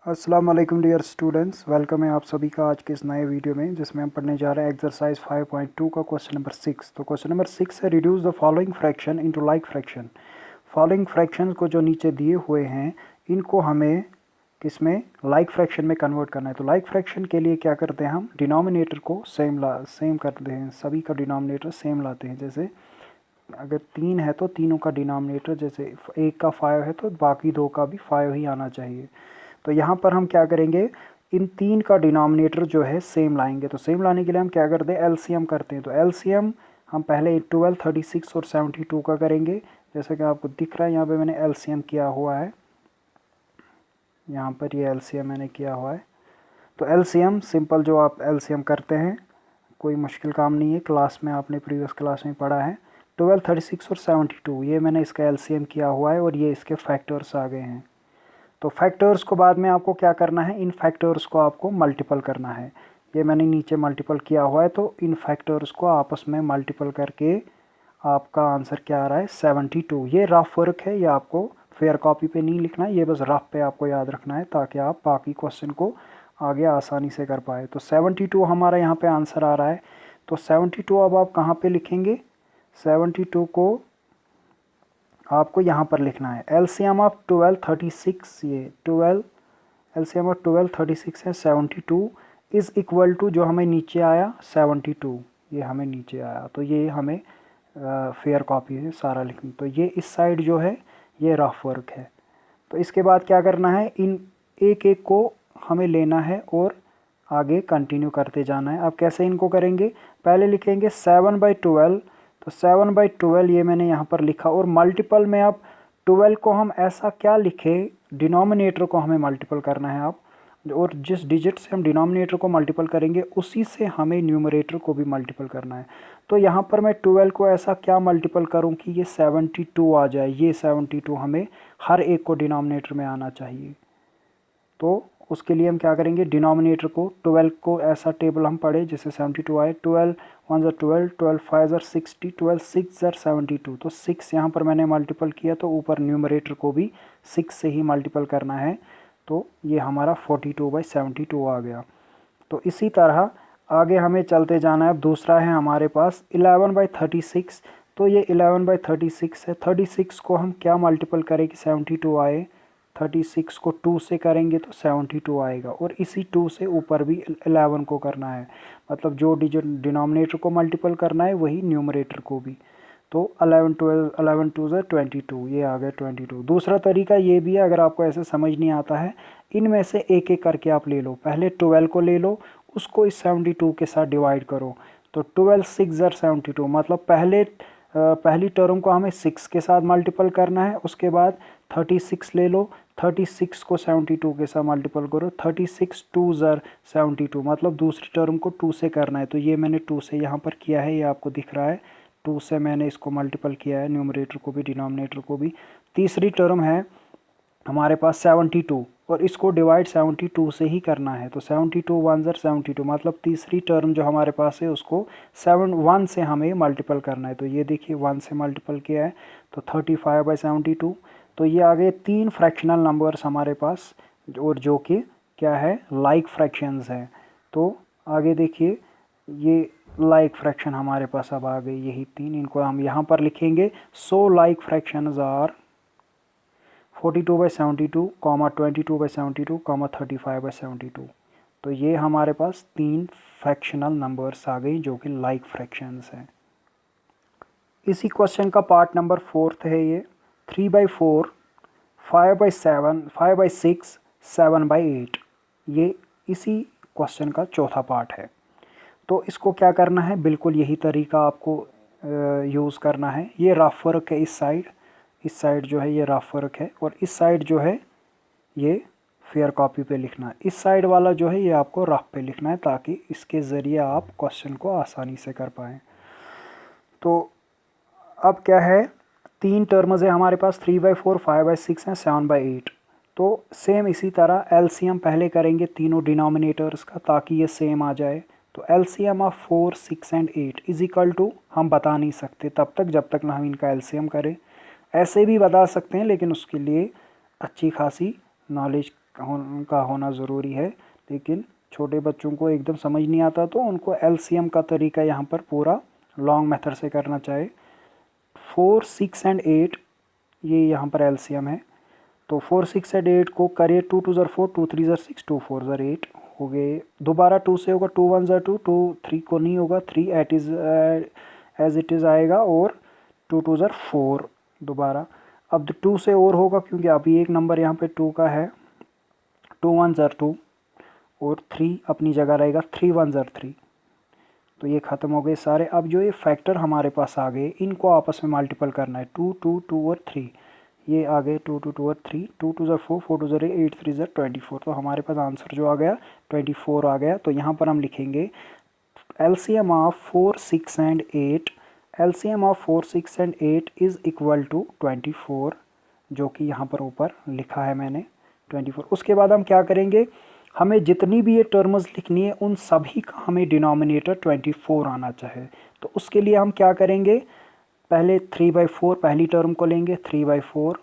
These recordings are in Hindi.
अस्सलाम वालेकुम डियर स्टूडेंट्स, वेलकम है आप सभी का आज के इस नए वीडियो में जिसमें हम पढ़ने जा रहे हैं एक्सरसाइज 5.2 का क्वेश्चन नंबर 6। तो क्वेश्चन नंबर 6 है reduce the following fraction into like fraction. Following fraction को जो नीचे दिए हुए हैं इनको हमें किसमें लाइक फ्रैक्शन में कन्वर्ट करना है। तो लाइक फ्रैक्शन के लिए क्या करते हैं, हम डिनोमिनेटर को सेम करते हैं, सभी का डिनोमिनेटर सेम लाते हैं। जैसे अगर 3 है तो तीनों का डिनोमिनेटर, जैसे एक का 5 है तो बाकी दो का भी 5 ही आना चाहिए। तो यहाँ पर हम क्या करेंगे, इन तीन का डिनोमिनेटर जो है सेम लाएंगे। तो सेम लाने के लिए हम क्या करते हैं, एलसीएम करते हैं। तो एलसीएम हम पहले 12, 36 और 72 का करेंगे। जैसा कि आपको दिख रहा है यहाँ पे मैंने एलसीएम किया हुआ है, यहाँ पर ये एलसीएम मैंने किया हुआ है। तो एलसीएम सिंपल जो आप एलसीएम करते हैं, कोई मुश्किल काम नहीं है, क्लास में आपने प्रीवियस क्लास में पढ़ा है। 12, 36 और 72 ये मैंने इसका एलसीएम किया हुआ है और ये इसके फैक्टर्स आ गए हैं। तो फैक्टर्स को बाद में आपको क्या करना है, इन फैक्टर्स को आपको मल्टीपल करना है। ये मैंने नीचे मल्टीपल किया हुआ है, तो इन फैक्टर्स को आपस में मल्टीपल करके आपका आंसर क्या आ रहा है, 72। ये रफ वर्क है, ये आपको फेयर कॉपी पे नहीं लिखना है, ये बस रफ पे आपको याद रखना है ताकि आप बाकी क्वेश्चन को आगे आसानी से कर पाए। तो 72 हमारा यहाँ पे आंसर आ रहा है। तो 72 अब आप कहाँ पे लिखेंगे, 72 को आपको यहाँ पर लिखना है। एलसीएम ऑफ 12, 36, ये 12, एलसीएम ऑफ 12, 36 है 72 इज़ इक्वल टू जो हमें नीचे आया 72, ये हमें नीचे आया। तो ये हमें फेयर कॉपी है सारा लिखना। तो ये इस साइड जो है ये रफ वर्क है। तो इसके बाद क्या करना है, इन एक एक को हमें लेना है और आगे कंटिन्यू करते जाना है। अब कैसे इनको करेंगे, पहले लिखेंगे 7/12। तो 7/12 ये मैंने यहाँ पर लिखा, और मल्टीपल में अब 12 को हम ऐसा क्या लिखें, डिनोमिनेटर को हमें मल्टीपल करना है आप, और जिस डिजिट से हम डिनोमिनेटर को मल्टीपल करेंगे उसी से हमें न्यूमरेटर को भी मल्टीपल करना है। तो यहाँ पर मैं 12 को ऐसा क्या मल्टीपल करूँ कि ये 72 आ जाए। ये 72 हमें हर एक को डिनोमिनेटर में आना चाहिए। तो उसके लिए हम क्या करेंगे, डिनोमिनेटर को 12 को ऐसा टेबल हम पढ़े जिससे 72 आए। 12 1 12, 12 5 60, 12 6 72। तो 6 यहाँ पर मैंने मल्टीपल किया, तो ऊपर न्यूमरेटर को भी 6 से ही मल्टीपल करना है। तो ये हमारा 42/72 आ गया। तो इसी तरह आगे हमें चलते जाना है। अब दूसरा है हमारे पास 11/36। तो ये 11/36 है। 36 को हम क्या मल्टीपल करें कि 72 आए, 36 को 2 से करेंगे तो 72 आएगा, और इसी 2 से ऊपर भी 11 को करना है। मतलब जो डिनोमिनेटर को मल्टीपल करना है वही न्यूमरेटर को भी। तो 11 12 11 2 से 22, ये आ गया 22। दूसरा तरीका ये भी है, अगर आपको ऐसे समझ नहीं आता है, इनमें से एक एक करके आप ले लो। पहले 12 को ले लो, उसको इस 72 के साथ डिवाइड करो। तो 12 6 72, मतलब पहली टर्म को हमें 6 के साथ मल्टीपल करना है। उसके बाद 36 ले लो, 36 को 72 के साथ मल्टीपल करो। 36 2 72, मतलब दूसरी टर्म को 2 से करना है। तो ये मैंने 2 से यहाँ पर किया है, ये आपको दिख रहा है। 2 से मैंने इसको मल्टीपल किया है, न्यूमरेटर को भी डिनोमिनेटर को भी। तीसरी टर्म है हमारे पास 72, और इसको डिवाइड 72 से ही करना है। तो 72 1 72, मतलब तीसरी टर्म जो हमारे पास है उसको 1 से हमें मल्टीपल करना है। तो ये देखिए 1 से मल्टीपल किया है, तो 35/72। तो ये आ गए 3 फ्रैक्शनल नंबर्स हमारे पास, और जो कि क्या है, लाइक फ्रैक्शंस हैं। तो आगे देखिए, ये लाइक फ्रैक्शन हमारे पास अब आ गई, यही 3, इनको हम यहाँ पर लिखेंगे। So like fractions are 42/72, 22/72, 35/72। तो ये हमारे पास 3 फ्रैक्शनल नंबर्स आ गई जो कि लाइक फ्रैक्शंस हैं। इसी क्वेश्चन का पार्ट नंबर 4 है ये, 3/4, 5/7, 5/6, 7/8। ये इसी क्वेश्चन का चौथा पार्ट है। तो इसको क्या करना है, बिल्कुल यही तरीका आपको यूज़ करना है। ये रफ वर्क है, इस साइड जो है ये रफ वर्क है, और इस साइड जो है ये फेयर कॉपी पे लिखना है। इस साइड वाला जो है ये आपको रफ पे लिखना है, ताकि इसके ज़रिए आप क्वेश्चन को आसानी से कर पाएँ। तो अब क्या है, 3 टर्म्स है हमारे पास, 3/4, 5/6 है, 7/8। तो सेम इसी तरह एलसीएम पहले करेंगे तीनों डिनोमिनेटर्स का, ताकि ये सेम आ जाए। तो LCM of 4, 6 and 8 is equal to, हम बता नहीं सकते तब तक जब तक ना हम इनका एलसीएम करें। ऐसे भी बता सकते हैं, लेकिन उसके लिए अच्छी खासी नॉलेज का होना ज़रूरी है, लेकिन छोटे बच्चों को एकदम समझ नहीं आता तो उनको एलसीएम का तरीका यहाँ पर पूरा लॉन्ग मेथड से करना चाहिए। 4, 6 एंड 8 ये यहाँ पर एलसीएम है, तो 4, 6 एंड 8 को करिए। 2 2 ज़र 4, 2 3 ज़र 6, 2 4 ज़र 8 हो गए। दोबारा 2 से होगा, 2 1 ज़र 2, 2 3 को नहीं होगा, 3 एज इट इज़ आएगा, और 2 2 ज़र 4 दोबारा। अब 2 से और होगा क्योंकि अभी एक नंबर यहाँ पे 2 का है। 2 1 ज़र 2 और 3 अपनी जगह रहेगा, 3 1 ज़र 3। तो ये ख़त्म हो गए सारे। अब जो ये फैक्टर हमारे पास आ गए, इनको आपस में मल्टीपल करना है। 2 2 2 और 3 ये आ गए, 2 2 2 और 3। 2 2 ज़र 4, 4 2 ज़र 8, 3 ज़र 24। तो हमारे पास आंसर जो आ गया 24 आ गया। तो यहाँ पर हम लिखेंगे LCM of 4, 6 and 8। LCM of 4, 6 and 8 is equal to 24, जो कि यहाँ पर ऊपर लिखा है मैंने 24। उसके बाद हम क्या करेंगे, हमें जितनी भी ये टर्म्स लिखनी है उन सभी का हमें डिनोमिनेटर 24 आना चाहिए। तो उसके लिए हम क्या करेंगे, पहले 3/4 पहली टर्म को लेंगे, 3/4।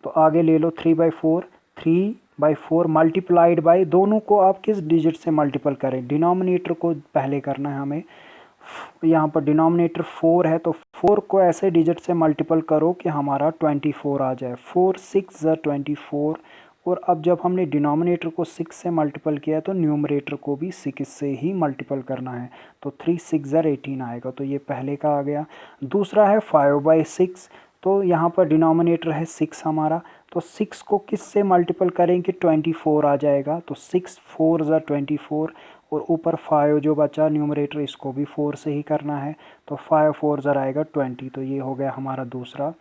तो आगे ले लो 3/4, 3/4 मल्टीप्लाइड बाय, दोनों को आप किस डिजिट से मल्टीपल करें, डिनोमिनेटर को पहले करना है हमें। यहाँ पर डिनोमिनेटर 4 है, तो 4 को ऐसे डिजिट से मल्टीपल करो कि हमारा 24 आ जाए। 4 6 ज़र 24। और अब जब हमने डिनोमिनेटर को 6 से मल्टीपल किया तो न्यूमरेटर को भी 6 से ही मल्टीपल करना है। तो 3 6 ज़र 18 आएगा। तो ये पहले का आ गया। दूसरा है 5/6। तो यहाँ पर डिनोमिनेटर है 6 हमारा, तो 6 को किस से मल्टीपल करेंगे, 24 आ जाएगा। तो 6 4 ज़र 24, और ऊपर 5 जो बचा न्यूमरेटर, इसको भी 4 से ही करना है। तो 5 4 ज़र आएगा 20। तो ये हो गया हमारा दूसरा।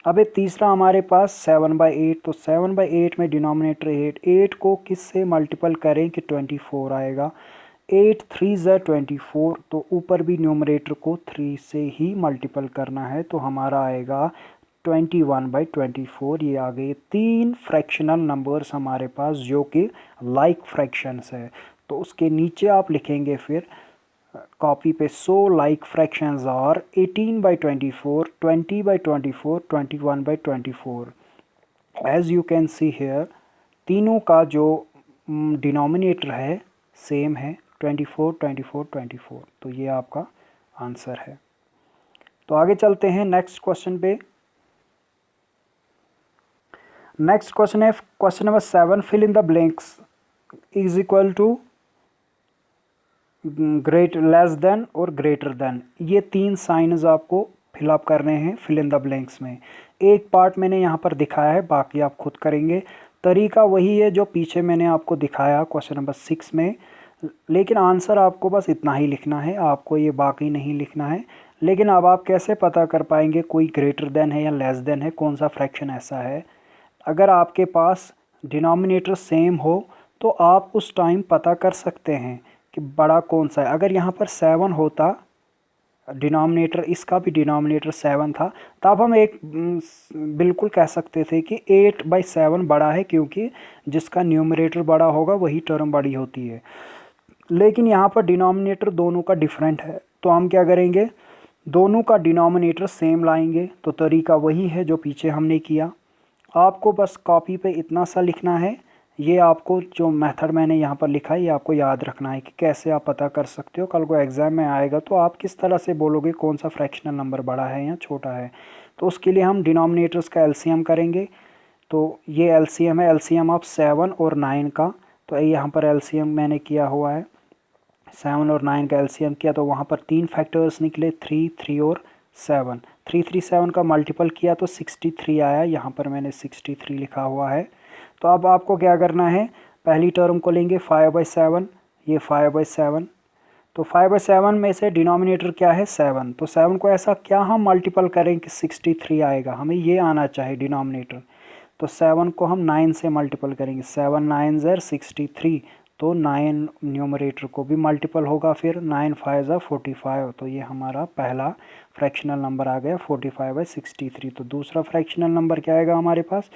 अब एक तीसरा हमारे पास 7/8। तो 7/8 में डिनोमिनेटर 8, 8 को किस से मल्टीपल करें कि 24 आएगा। 8 3 ज़र 24। तो ऊपर भी न्यूमरेटर को 3 से ही मल्टीपल करना है, तो हमारा आएगा 21/24। ये आ गए 3 फ्रैक्शनल नंबर्स हमारे पास जो कि लाइक फ्रैक्शंस है। तो उसके नीचे आप लिखेंगे फिर कॉपी पे, so like fractions are 18/24, 20/24, 21/24। As you can see here, तीनों का जो डिनोमिनेटर है सेम है, 24 24 24। तो ये आपका आंसर है। तो आगे चलते हैं नेक्स्ट क्वेश्चन पे। नेक्स्ट क्वेश्चन है question number 7, fill in the blanks is equal to great less than और ग्रेटर देन। ये 3 साइंस आपको फिलअप करने हैं फिल इन द ब्लैंक्स में। एक पार्ट मैंने यहाँ पर दिखाया है, बाकी आप खुद करेंगे। तरीका वही है जो पीछे मैंने आपको दिखाया क्वेश्चन नंबर 6 में, लेकिन आंसर आपको बस इतना ही लिखना है, आपको ये बाकी नहीं लिखना है। लेकिन अब आप कैसे पता कर पाएंगे कोई ग्रेटर देन है या लेस देन है, कौन सा फ्रैक्शन ऐसा है। अगर आपके पास डिनोमिनेटर सेम हो तो आप उस टाइम पता कर सकते हैं कि बड़ा कौन सा है। अगर यहाँ पर 7 होता, डिनोमिनेटर इसका भी डिनोमिनेटर 7 था, तब हम एक बिल्कुल कह सकते थे कि 8/7 बड़ा है, क्योंकि जिसका न्यूमरेटर बड़ा होगा वही टर्म बड़ी होती है। लेकिन यहाँ पर डिनोमिनेटर दोनों का डिफरेंट है, तो हम क्या करेंगे, दोनों का डिनोमिनेटर सेम लाएंगे। तो तरीका वही है जो पीछे हमने किया। आपको बस कॉपी पे इतना सा लिखना है। ये आपको जो मेथड मैंने यहाँ पर लिखा है ये आपको याद रखना है कि कैसे आप पता कर सकते हो। कल को एग्ज़ाम में आएगा तो आप किस तरह से बोलोगे कौन सा फ्रैक्शनल नंबर बड़ा है या छोटा है। तो उसके लिए हम डिनोमिनेटर्स का एलसीएम करेंगे। तो ये एलसीएम है, एलसीएम ऑफ 7 और 9 का। तो यहाँ पर एलसीएम मैंने किया हुआ है, 7 और 9 का एलसीएम किया, तो वहाँ पर 3 फैक्टर्स निकले, 3 3 और 7। 3 3 7 का मल्टीपल किया तो 63 आया। यहाँ पर मैंने 63 लिखा हुआ है। तो अब आपको क्या करना है, पहली टर्म को लेंगे 5/7, ये 5/7। तो 5/7 में से डिनोमिनेटर क्या है 7, तो 7 को ऐसा क्या हम मल्टीपल करें कि 63 आएगा, हमें ये आना चाहिए डिनोमिनेटर। तो 7 को हम 9 से मल्टीपल करेंगे, 7 9 ज़र 63। तो 9 न्यूमरेटर को भी मल्टीपल होगा, फिर 9 5 ज़र 45। तो ये हमारा पहला फ्रैक्शनल नंबर आ गया 45/63। तो दूसरा फ्रैक्शनल नंबर क्या आएगा हमारे पास,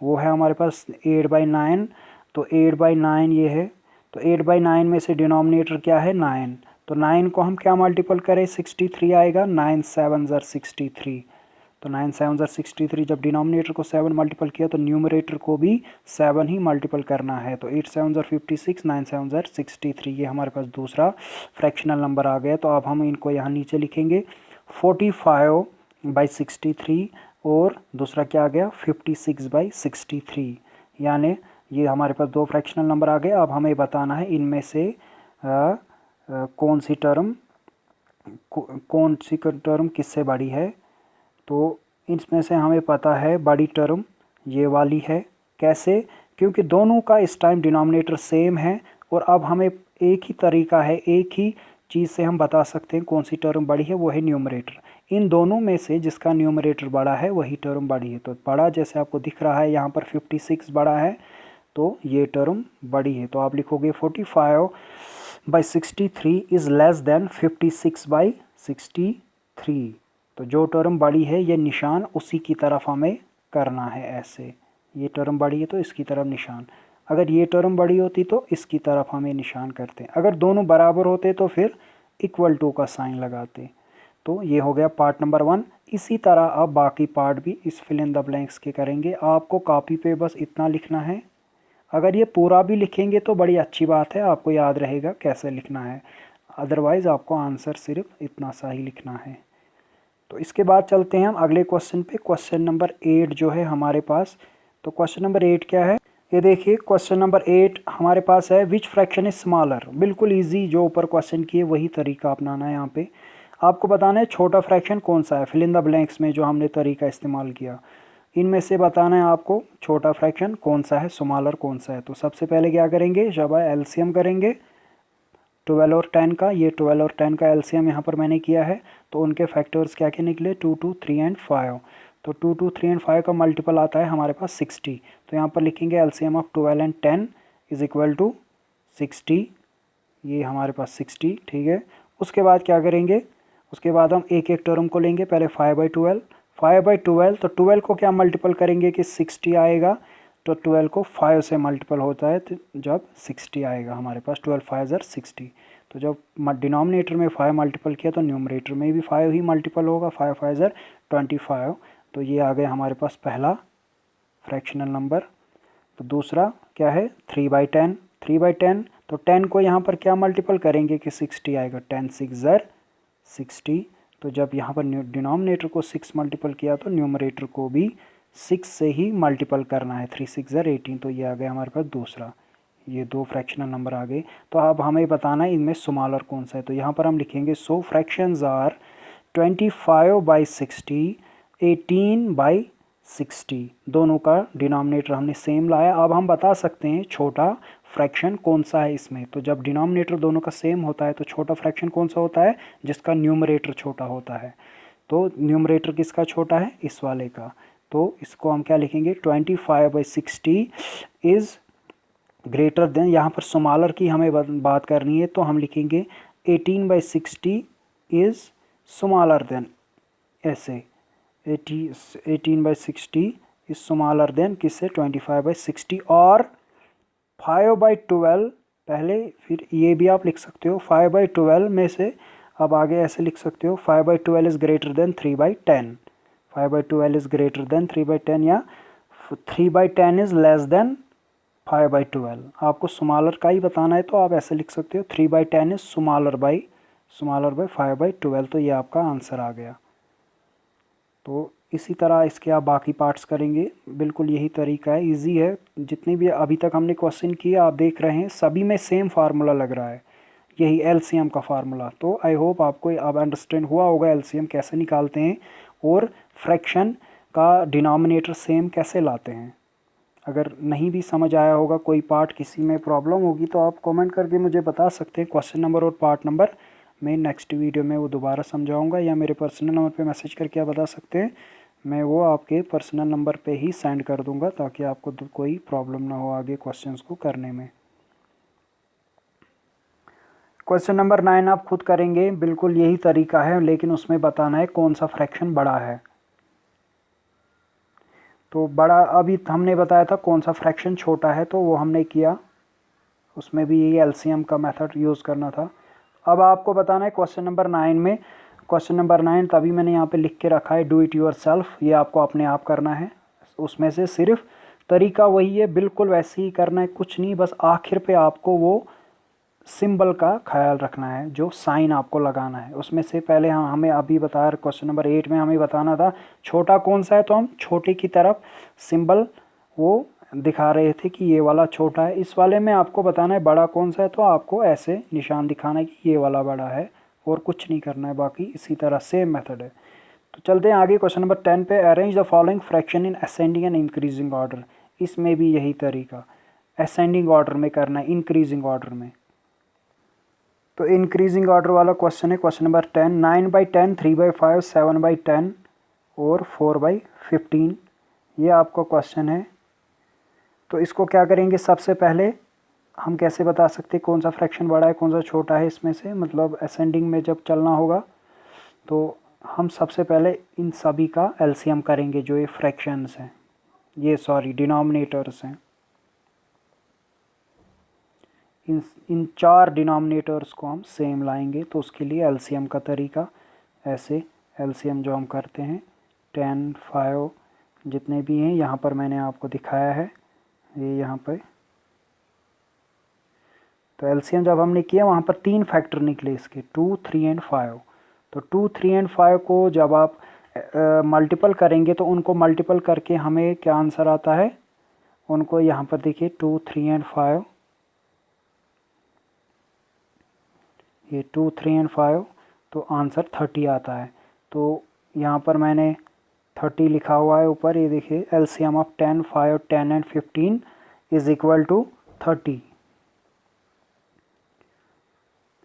वो है हमारे पास 8/9। तो 8/9 ये है। तो 8/9 में से डिनोमिनेटर क्या है 9। तो 9 को हम क्या मल्टीपल करें, 63 आएगा, 9 7 ज़र 63। तो 9 7 63। जब डिनोमिनेटर को 7 मल्टीपल किया तो न्यूमरेटर को भी 7 ही मल्टीपल करना है। तो 8 7 56, 9 7 63, ये हमारे पास दूसरा फ्रैक्शनल नंबर आ गया। तो अब हम इनको यहाँ नीचे लिखेंगे 45/63 और दूसरा क्या आ गया 56/63, यानी ये हमारे पास दो फ्रैक्शनल नंबर आ गए। अब हमें बताना है इनमें से कौन सी टर्म किससे बड़ी है। तो इसमें से हमें पता है बड़ी टर्म ये वाली है। कैसे? क्योंकि दोनों का इस टाइम डिनोमिनेटर सेम है और अब हमें एक ही तरीका है, एक ही चीज़ से हम बता सकते हैं कौन सी टर्म बड़ी है, वो है न्यूमरेटर। इन दोनों में से जिसका न्यूमरेटर बड़ा है वही टर्म बड़ी है। तो बड़ा जैसे आपको दिख रहा है यहाँ पर 56 बड़ा है, तो ये टर्म बड़ी है। तो आप लिखोगे 45/63 इज़ लेस देन 56/63। तो जो टर्म बड़ी है ये निशान उसी की तरफ हमें करना है। ऐसे ये टर्म बड़ी है तो इसकी तरफ निशान, अगर ये टर्म बड़ी होती तो इसकी तरफ हमें निशान करते हैं, अगर दोनों बराबर होते तो फिर इक्वल टू का साइन लगाते। तो ये हो गया पार्ट नंबर 1। इसी तरह आप बाकी पार्ट भी इस फिल इन द ब्लैंक्स के करेंगे। आपको कॉपी पे बस इतना लिखना है। अगर ये पूरा भी लिखेंगे तो बड़ी अच्छी बात है, आपको याद रहेगा कैसे लिखना है, अदरवाइज़ आपको आंसर सिर्फ इतना सा ही लिखना है। तो इसके बाद चलते हैं हम अगले क्वेश्चन पे। क्वेश्चन नंबर 8 जो है हमारे पास, तो क्वेश्चन नंबर 8 क्या है, ये देखिए क्वेश्चन नंबर 8 हमारे पास है विच फ्रैक्शन इज स्मॉलर। बिल्कुल इजी, जो ऊपर क्वेश्चन किए वही तरीका अपनाना है। यहाँ पे आपको बताना है छोटा फ्रैक्शन कौन सा है, फिल इन द ब्लैंक्स में जो हमने तरीका इस्तेमाल किया इनमें से बताना है आपको छोटा फ्रैक्शन कौन सा है, स्मॉलर कौन सा है। तो सबसे पहले क्या करेंगे, जब एलसीएम करेंगे 12 और 10 का, ये 12 और 10 का एलसीएम यहाँ पर मैंने किया है। तो उनके फैक्टर्स क्या क्या निकले, 2 2 3 एंड 5। तो 2 2 3 एंड 5 का मल्टीपल आता है हमारे पास 60। तो यहाँ पर लिखेंगे LCM of 12 and 10 is equal to 60, ये हमारे पास 60, ठीक है। उसके बाद क्या करेंगे, उसके बाद हम एक एक टर्म को लेंगे। पहले 5/12, 5/12, तो 12 को क्या मल्टीपल करेंगे कि 60 आएगा, तो 12 को 5 से मल्टीपल होता है तो जब 60 आएगा हमारे पास, 12 5 60। तो जब डिनोमिनेटर में 5 मल्टीपल किया तो न्यूमरेटर में भी 5 ही मल्टीपल होगा, 5 5 25। तो ये आ गया हमारे पास पहला फ्रैक्शनल नंबर। तो दूसरा क्या है 3/10, 3/10, तो 10 को यहाँ पर क्या मल्टीपल करेंगे कि 60 आएगा, 10 6 60। तो जब यहाँ पर डिनोमिनेटर को 6 मल्टीपल किया तो न्यूमरेटर को भी 6 से ही मल्टीपल करना है, 3 6 18। तो ये आ गया हमारे पास दूसरा, ये दो फ्रैक्शनल नंबर आ गए। तो अब हमें बताना है इनमें स्मॉलर कौन सा है। तो यहाँ पर हम लिखेंगे सो फ्रैक्शंस आर 25/60, 18/60। दोनों का डिनोमिनेटर हमने सेम लाया। अब हम बता सकते हैं छोटा फ्रैक्शन कौन सा है इसमें। तो जब डिनोमिनेटर दोनों का सेम होता है तो छोटा फ्रैक्शन कौन सा होता है, जिसका न्यूमरेटर छोटा होता है। तो न्यूमरेटर किसका छोटा है, इस वाले का। तो इसको हम क्या लिखेंगे 25/60 इज़ ग्रेटर देन, यहाँ पर स्मॉलर की हमें बात करनी है तो हम लिखेंगे 18/60 इज़ स्मॉलर देन, ऐसे 18/60 इज़ स्मॉलर देन किससे, 25/60। और 5/12 पहले, फिर ये भी आप लिख सकते हो 5/12 में से अब आगे ऐसे लिख सकते हो 5/12 is greater than 3/10, 5/12 is greater than 3/10, या 3/10 इज़ लेस देन 5/12। आपको स्मॉलर का ही बताना है तो आप ऐसे लिख सकते हो 3/10 इज़ स्मॉलर बाई 5/12। तो ये आपका आंसर आ गया। तो इसी तरह इसके आप बाकी पार्ट्स करेंगे, बिल्कुल यही तरीका है, इजी है। जितने भी अभी तक हमने क्वेश्चन किए आप देख रहे हैं सभी में सेम फार्मूला लग रहा है, यही एलसीएम का फार्मूला। तो आई होप आपको अब अंडरस्टैंड हुआ होगा एलसीएम कैसे निकालते हैं और फ्रैक्शन का डिनोमिनेटर सेम कैसे लाते हैं। अगर नहीं भी समझ आया होगा, कोई पार्ट किसी में प्रॉब्लम होगी तो आप कमेंट करके मुझे बता सकते हैं। क्वेश्चन नंबर और पार्ट नंबर मैं नेक्स्ट वीडियो में वो दोबारा समझाऊंगा, या मेरे पर्सनल नंबर पे मैसेज करके आप बता सकते हैं, मैं वो आपके पर्सनल नंबर पे ही सेंड कर दूंगा ताकि आपको कोई प्रॉब्लम ना हो आगे क्वेश्चंस को करने में। क्वेश्चन नंबर 9 आप खुद करेंगे, बिल्कुल यही तरीका है, लेकिन उसमें बताना है कौन सा फ्रैक्शन बड़ा है। तो बड़ा अभी हमने बताया था, कौन सा फ्रैक्शन छोटा है तो वो हमने किया, उसमें भी यही एलसीएम का मेथड यूज़ करना था। अब आपको बताना है क्वेश्चन नंबर 9 में क्वेश्चन नंबर 9 तभी मैंने यहाँ पे लिख के रखा है डू इट योर सेल्फ, ये आपको अपने आप करना है। उसमें से सिर्फ तरीका वही है, बिल्कुल वैसे ही करना है, कुछ नहीं, बस आखिर पे आपको वो सिंबल का ख्याल रखना है, जो साइन आपको लगाना है। उसमें से पहले हमें अभी बताया क्वेश्चन नंबर 8 में हमें बताना था छोटा कौन सा है, तो हम छोटे की तरफ सिंबल वो दिखा रहे थे कि ये वाला छोटा है। इस वाले में आपको बताना है बड़ा कौन सा है, तो आपको ऐसे निशान दिखाना है कि ये वाला बड़ा है, और कुछ नहीं करना है, बाकी इसी तरह सेम मेथड है। तो चलते हैं आगे क्वेश्चन नंबर 10 पे। Arrange the following fraction in ascending and increasing order. इसमें भी यही तरीका असेंडिंग ऑर्डर में करना है, इंक्रीजिंग ऑर्डर में। तो इंक्रीजिंग ऑर्डर वाला क्वेश्चन है क्वेश्चन नंबर 10। 9/10, 3/5, 7/10 और 4/15, ये आपका क्वेश्चन है। तो इसको क्या करेंगे, सबसे पहले हम कैसे बता सकते कौन सा फ्रैक्शन बड़ा है कौन सा छोटा है इसमें से, मतलब असेंडिंग में जब चलना होगा तो हम सबसे पहले इन सभी का एलसीएम करेंगे, जो ये फ्रैक्शंस हैं, ये सॉरी डिनोमिनेटर्स हैं, इन चार डिनोमिनेटर्स को हम सेम लाएंगे। तो उसके लिए एलसीएम का तरीका ऐसे, एलसीएम जो हम करते हैं 10, 5 जितने भी हैं, यहाँ पर मैंने आपको दिखाया है, ये यहाँ पर। तो एलसीएम जब हमने किया वहाँ पर 3 फैक्टर निकले इसके, 2, 3 एंड 5। तो 2, 3 एंड 5 को जब आप मल्टीपल करेंगे तो उनको मल्टीपल करके हमें क्या आंसर आता है, उनको यहाँ पर देखिए 2, 3 एंड 5, ये 2, 3 एंड 5, तो आंसर 30 आता है। तो यहाँ पर मैंने 30 लिखा हुआ है ऊपर, ये देखिए LCM of 10, 5, 10 and 15 is equal to 30।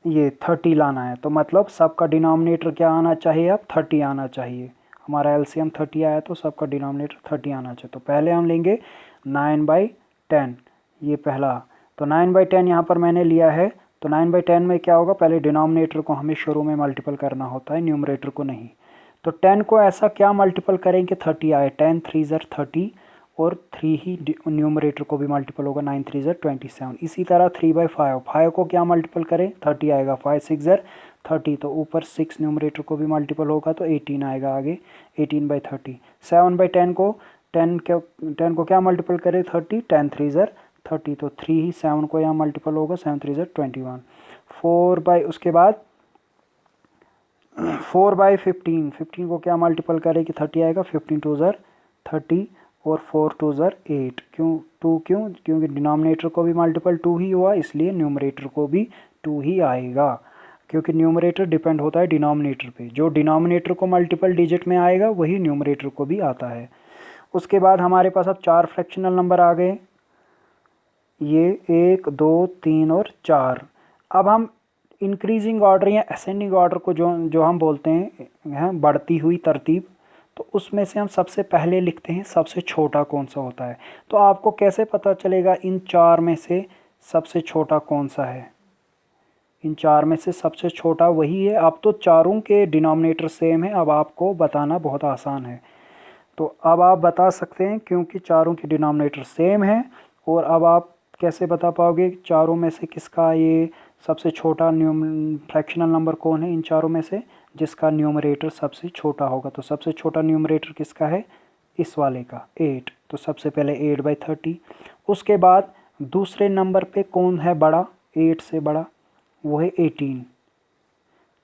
ये 30 लाना है, तो मतलब सबका डिनोमिनेटर क्या आना चाहिए, अब 30 आना चाहिए। हमारा एलसीएम 30 आया तो सबका डिनोमिनेटर 30 आना चाहिए। तो पहले हम लेंगे 9/10, ये पहला। तो 9/10 यहाँ पर मैंने लिया है। तो 9/10 में क्या होगा, पहले डिनोमिनेटर को हमें शुरू में मल्टीपल करना होता है, न्यूमरेटर को नहीं। तो 10 को ऐसा क्या मल्टीपल करेंगे 30 आए, 10 3 30, और 3 ही न्यूमरेटर को भी मल्टीपल होगा, 9 3 27। इसी तरह 3/5, 5 को क्या मल्टीपल करें 30 आएगा, 5 6 30, तो ऊपर 6 न्यूमरेटर को भी मल्टीपल होगा तो 18 आएगा आगे, 18/30। 7/10 को 10 को क्या मल्टीपल करें 30, 10 3 30, तो 3 ही 7 को यहाँ मल्टीपल होगा, 7 3 21। 4 उसके बाद 4/15, 15 को क्या मल्टीपल करें कि 30 आएगा, 15 2 30 और 4 2 8। क्यों 2, क्योंकि डिनोमिनेटर को भी मल्टीपल 2 ही हुआ, इसलिए न्यूमरेटर को भी 2 ही आएगा, क्योंकि न्यूमरेटर डिपेंड होता है डिनोमिनेटर पे। जो डिनोमिनेटर को मल्टीपल डिजिट में आएगा वही न्यूमरेटर को भी आता है। उसके बाद हमारे पास अब 4 फ्रैक्शनल नंबर आ गए, ये 1 2 3 और 4। अब हम इंक्रीजिंग ऑर्डर या असेंडिंग ऑर्डर को जो हम बोलते हैं बढ़ती हुई तरतीब, तो उसमें से हम सबसे पहले लिखते हैं सबसे छोटा कौन सा होता है। तो आपको कैसे पता चलेगा इन 4 में से सबसे छोटा कौन सा है, इन 4 में से सबसे छोटा वही है। अब तो चारों के डिनोमिनेटर सेम है, अब आपको बताना बहुत आसान है। तो अब आप बता सकते हैं क्योंकि चारों के डिनोमिनेटर सेम है। और अब आप कैसे बता पाओगे चारों में से किसका ये सबसे छोटा फ्रैक्शनल नंबर कौन है इन चारों में से, जिसका न्यूमरेटर सबसे छोटा होगा। तो सबसे छोटा न्यूमरेटर किसका है, इस वाले का 8। तो सबसे पहले 8/30। उसके बाद दूसरे नंबर पे कौन है बड़ा, 8 से बड़ा, वो है 18।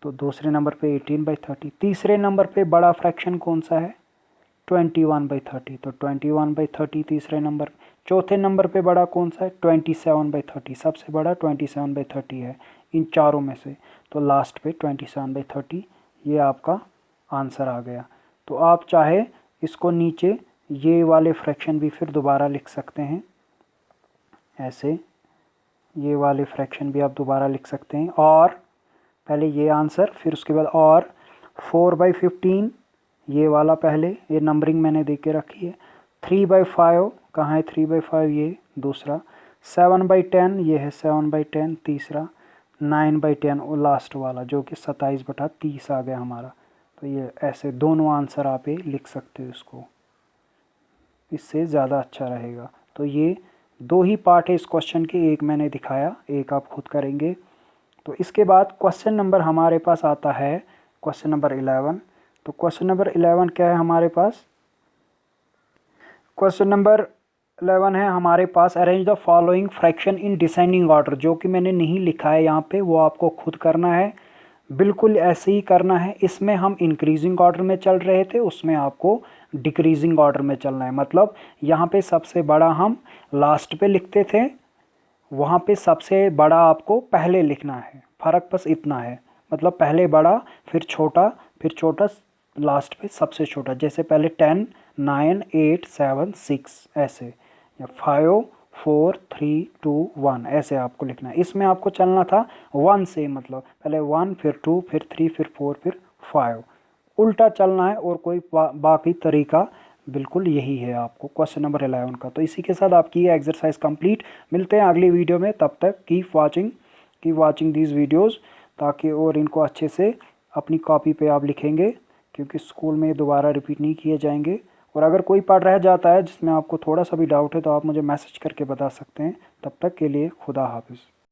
तो दूसरे नंबर पे 18/30। तीसरे नंबर पे बड़ा फ्रैक्शन कौन सा है, 21/30। तो 21/30 तीसरे नंबर। चौथे नंबर पे बड़ा कौन सा है, 27/30। सबसे बड़ा 27/30 है इन चारों में से। तो लास्ट पे 27/30, ये आपका आंसर आ गया। तो आप चाहे इसको नीचे ये वाले फ्रैक्शन भी फिर दोबारा लिख सकते हैं, ऐसे ये वाले फ्रैक्शन भी आप दोबारा लिख सकते हैं। और पहले ये आंसर, फिर उसके बाद और 4/15, ये वाला पहले, ये नंबरिंग मैंने दे के रखी है। 3/5 कहाँ है, 3/5 ये दूसरा। 7/10 ये है 7/10 तीसरा। 9/10 और लास्ट वाला जो कि 27/30 आ गया हमारा। तो ये ऐसे दोनों आंसर आप ये लिख सकते हो, इसको इससे ज़्यादा अच्छा रहेगा। तो ये 2 ही पार्ट है इस क्वेश्चन के, एक मैंने दिखाया, एक आप खुद करेंगे। तो इसके बाद क्वेश्चन नंबर हमारे पास आता है क्वेश्चन नंबर 11। तो क्वेश्चन नंबर 11 क्या है हमारे पास? क्वेश्चन नंबर 11 है हमारे पास, arrange the following fraction in descending order. जो कि मैंने नहीं लिखा है यहाँ पे, वो आपको खुद करना है, बिल्कुल ऐसे ही करना है। इसमें हम इंक्रीजिंग ऑर्डर में चल रहे थे, उसमें आपको डिक्रीजिंग ऑर्डर में चलना है। मतलब यहाँ पे सबसे बड़ा हम लास्ट पे लिखते थे, वहाँ पे सबसे बड़ा आपको पहले लिखना है। फ़र्क बस इतना है, मतलब पहले बड़ा फिर छोटा लास्ट पे सबसे छोटा। जैसे पहले 10, 9, 8, 7, 6 ऐसे, या 5, 4, 3, 2, 1 ऐसे आपको लिखना है। इसमें आपको चलना था 1 से, मतलब पहले 1 फिर 2 फिर 3 फिर 4 फिर 5, उल्टा चलना है। और कोई बाकी तरीका बिल्कुल यही है आपको क्वेश्चन नंबर 11 का। तो इसी के साथ आपकी ये एक्सरसाइज कंप्लीट। मिलते हैं अगली वीडियो में, तब तक कीप वाचिंग दीज वीडियोस, ताकि और इनको अच्छे से अपनी कॉपी पे आप लिखेंगे, क्योंकि स्कूल में दोबारा रिपीट नहीं किए जाएंगे। और अगर कोई पढ़ रह जाता है जिसमें आपको थोड़ा सा भी डाउट है, तो आप मुझे मैसेज करके बता सकते हैं। तब तक के लिए खुदा हाफिज़।